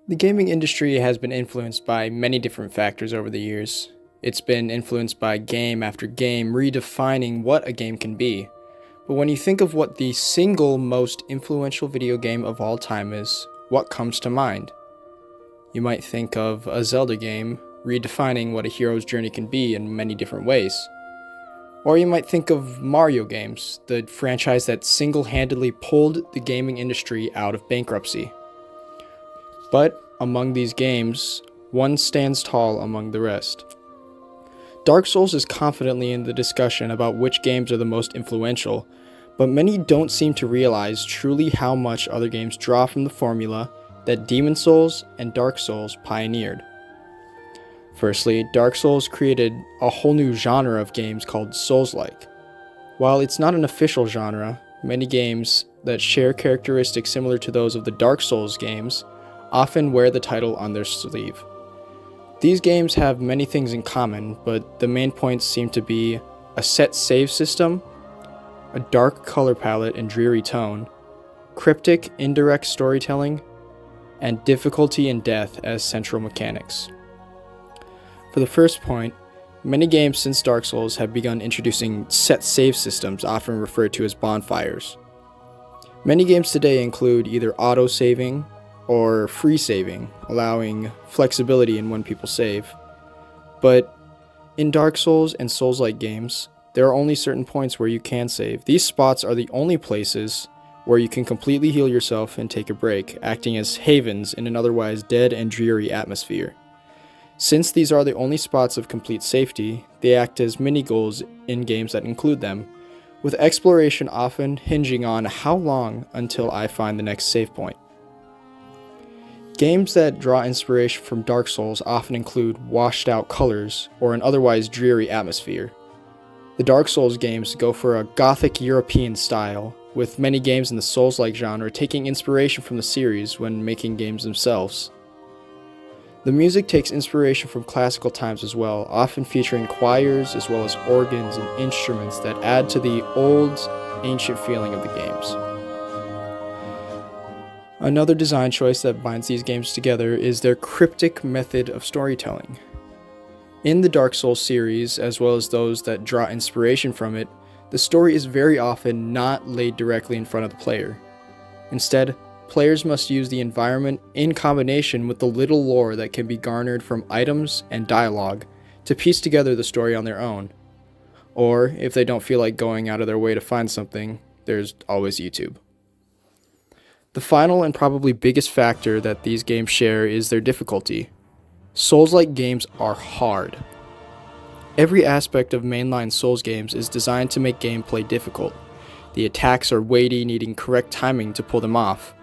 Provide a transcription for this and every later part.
The gaming industry has been influenced by many different factors over the years. It's been influenced by game after game, redefining what a game can be. But when you think of what the single most influential video game of all time is, what comes to mind? You might think of a Zelda game, redefining what a hero's journey can be in many different ways. Or you might think of Mario games, the franchise that single-handedly pulled the gaming industry out of bankruptcy. But among these games, one stands tall among the rest. Dark Souls is confidently in the discussion about which games are the most influential, but many don't seem to realize truly how much other games draw from the formula that Demon Souls and Dark Souls pioneered. Firstly, Dark Souls created a whole new genre of games called Souls-like. While it's not an official genre, many games that share characteristics similar to those of the Dark Souls games often wear the title on their sleeve. These games have many things in common, but the main points seem to be a set save system, a dark color palette and dreary tone, cryptic, indirect storytelling, and difficulty and death as central mechanics. For the first point, many games since Dark Souls have begun introducing set save systems, often referred to as bonfires. Many games today include either auto-saving or free saving, allowing flexibility in when people save. But in Dark Souls and Souls-like games, there are only certain points where you can save. These spots are the only places where you can completely heal yourself and take a break, acting as havens in an otherwise dead and dreary atmosphere. Since these are the only spots of complete safety, they act as mini-goals in games that include them, with exploration often hinging on how long until I find the next save point. Games that draw inspiration from Dark Souls often include washed-out colors or an otherwise dreary atmosphere. The Dark Souls games go for a Gothic European style, with many games in the Souls-like genre taking inspiration from the series when making games themselves. The music takes inspiration from classical times as well, often featuring choirs as well as organs and instruments that add to the old, ancient feeling of the games. Another design choice that binds these games together is their cryptic method of storytelling. In the Dark Souls series, as well as those that draw inspiration from it, the story is very often not laid directly in front of the player. Instead, players must use the environment in combination with the little lore that can be garnered from items and dialogue to piece together the story on their own. Or, if they don't feel like going out of their way to find something, there's always YouTube. The final and probably biggest factor that these games share is their difficulty. Souls-like games are hard. Every aspect of mainline Souls games is designed to make gameplay difficult. The attacks are weighty, needing correct timing to pull them off.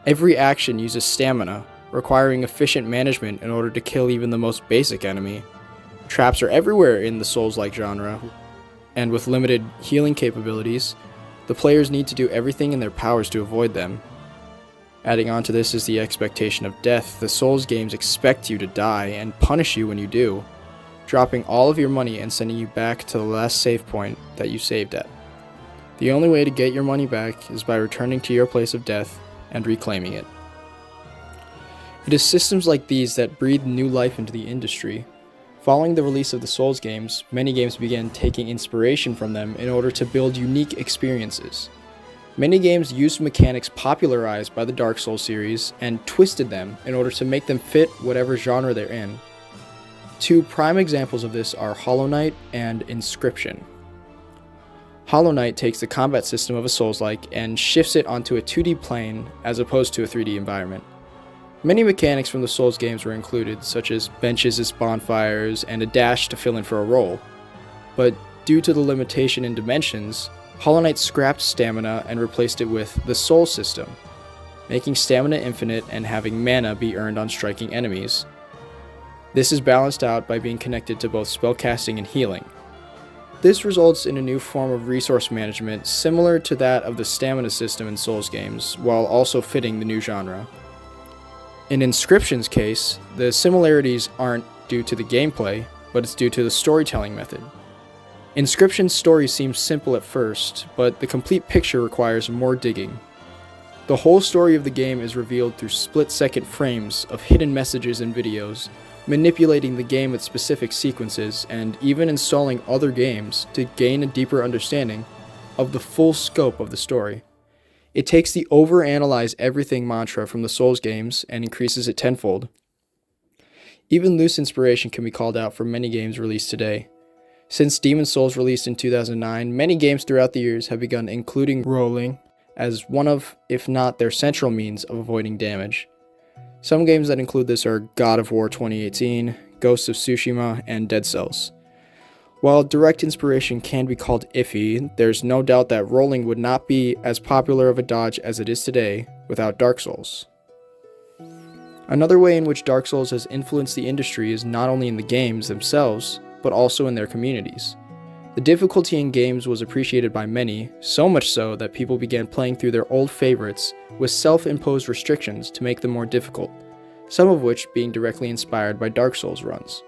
Every action uses stamina, requiring efficient management in order to kill even the most basic enemy. Traps are everywhere in the Souls-like genre, and with limited healing capabilities, the players need to do everything in their powers to avoid them. Adding on to this is the expectation of death. The Souls games expect you to die and punish you when you do, dropping all of your money and sending you back to the last save point that you saved at. The only way to get your money back is by returning to your place of death and reclaiming it. It is systems like these that breathe new life into the industry. Following the release of the Souls games, many games began taking inspiration from them in order to build unique experiences. Many games used mechanics popularized by the Dark Souls series and twisted them in order to make them fit whatever genre they're in. Two prime examples of this are Hollow Knight and Inscryption. Hollow Knight takes the combat system of a Souls-like and shifts it onto a 2D plane as opposed to a 3D environment. Many mechanics from the Souls games were included, such as benches as bonfires and a dash to fill in for a roll. But due to the limitation in dimensions, Hollow Knight scrapped stamina and replaced it with the Soul system, making stamina infinite and having mana be earned on striking enemies. This is balanced out by being connected to both spellcasting and healing. This results in a new form of resource management similar to that of the stamina system in Souls games, while also fitting the new genre. In Inscryption's case, the similarities aren't due to the gameplay, but it's due to the storytelling method. Inscryption's story seems simple at first, but the complete picture requires more digging. The whole story of the game is revealed through split-second frames of hidden messages and videos, manipulating the game with specific sequences, and even installing other games to gain a deeper understanding of the full scope of the story. It takes the overanalyze everything mantra from the Souls games and increases it tenfold. Even loose inspiration can be called out for many games released today. Since Demon's Souls released in 2009, many games throughout the years have begun including rolling as one of, if not their central means of avoiding damage. Some games that include this are God of War 2018, Ghost of Tsushima, and Dead Cells. While direct inspiration can be called iffy, there's no doubt that rolling would not be as popular of a dodge as it is today without Dark Souls. Another way in which Dark Souls has influenced the industry is not only in the games themselves, but also in their communities. The difficulty in games was appreciated by many, so much so that people began playing through their old favorites with self-imposed restrictions to make them more difficult, some of which being directly inspired by Dark Souls runs.